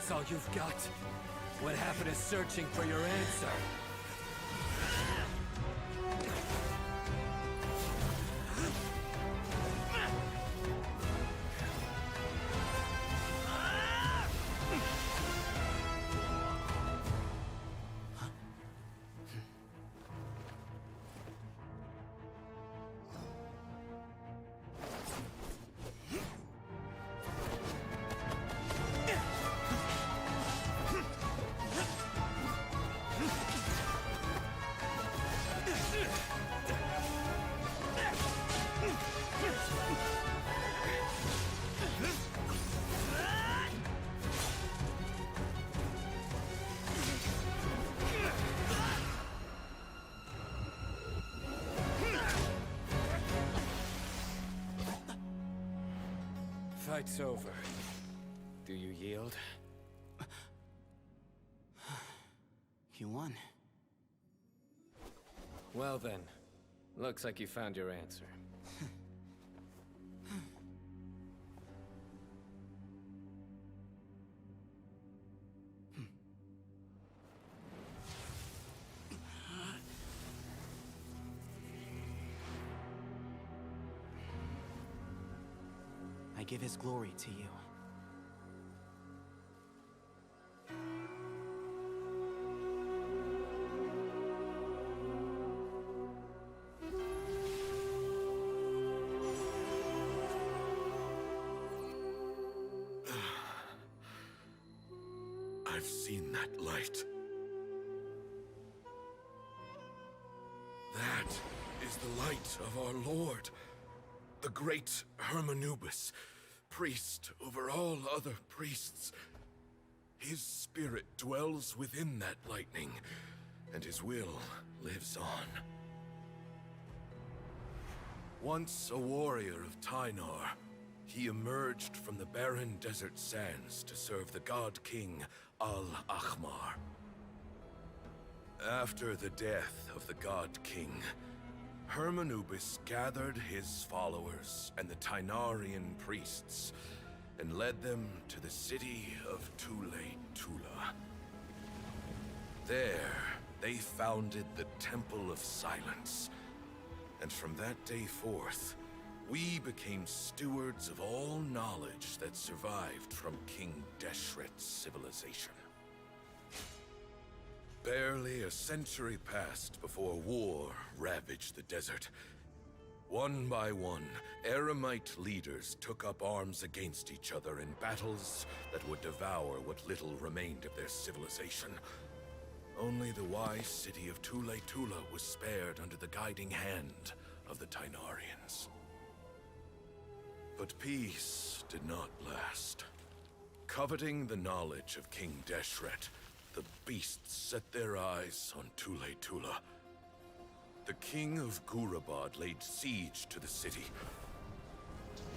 That's all you've got? What happened to searching for your answer? Fight's over. Do you yield? You won. Well then, looks like you found your answer. I give his glory to you. I've seen that light. That is the light of our Lord, the great Hermanubis, priest over all other priests. His spirit dwells within that lightning, and his will lives on. Once a warrior of Tynar, he emerged from the barren desert sands to serve the god king Al-Ahmar. After the death of the god king, Hermanubis gathered his followers and the Tynarian priests and led them to the city of Tule-Tula. There, they founded the Temple of Silence, and from that day forth, we became stewards of all knowledge that survived from King Deshret's civilization. Barely a century passed before war ravaged the desert. One by one, Eremite leaders took up arms against each other in battles that would devour what little remained of their civilization. Only the wise city of Tule-Tula was spared under the guiding hand of the Tynarians. But peace did not last. Coveting the knowledge of King Deshret, the beasts set their eyes on Tule-Tula. The king of Gurabad laid siege to the city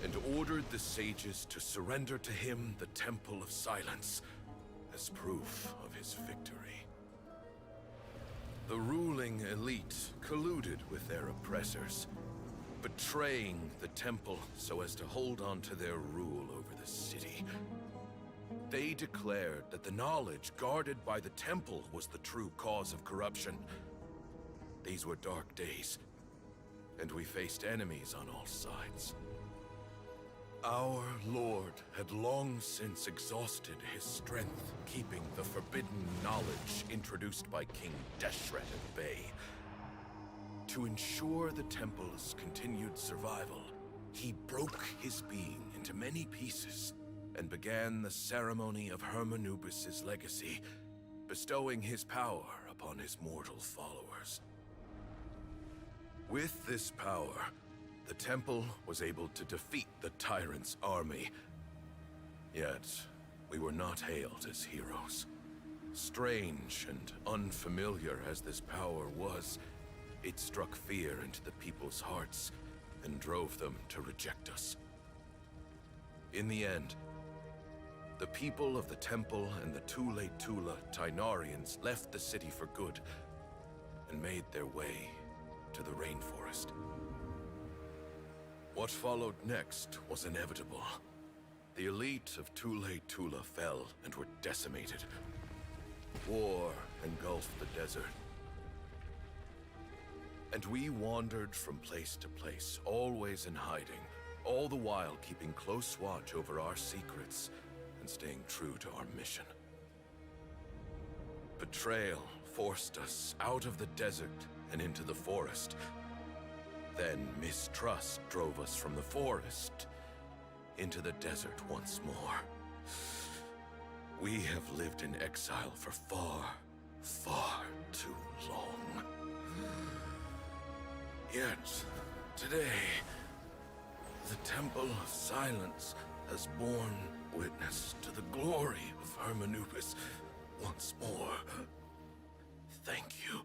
and ordered the sages to surrender to him the Temple of Silence as proof of his victory. The ruling elite colluded with their oppressors, betraying the temple so as to hold on to their rule over the city. They declared that the knowledge guarded by the temple was the true cause of corruption. These were dark days, and we faced enemies on all sides. Our Lord had long since exhausted his strength, keeping the forbidden knowledge introduced by King Deshret at bay. To ensure the temple's continued survival, he broke his being into many pieces and began the ceremony of Hermanubis' legacy, bestowing his power upon his mortal followers. With this power, the temple was able to defeat the tyrant's army. Yet, we were not hailed as heroes. Strange and unfamiliar as this power was, it struck fear into the people's hearts and drove them to reject us. In the end, the people of the temple and the Tule-Tula Tynarians left the city for good and made their way to the rainforest. What followed next was inevitable. The elite of Tule Tula fell and were decimated. War engulfed the desert. And we wandered from place to place, always in hiding, all the while keeping close watch over our secrets and staying true to our mission. Betrayal forced us out of the desert and into the forest. Then mistrust drove us from the forest into the desert once more. We have lived in exile for far, far too long. Yet, today, the Temple of Silence has borne witness to the glory of Hermanubis once more. Thank you.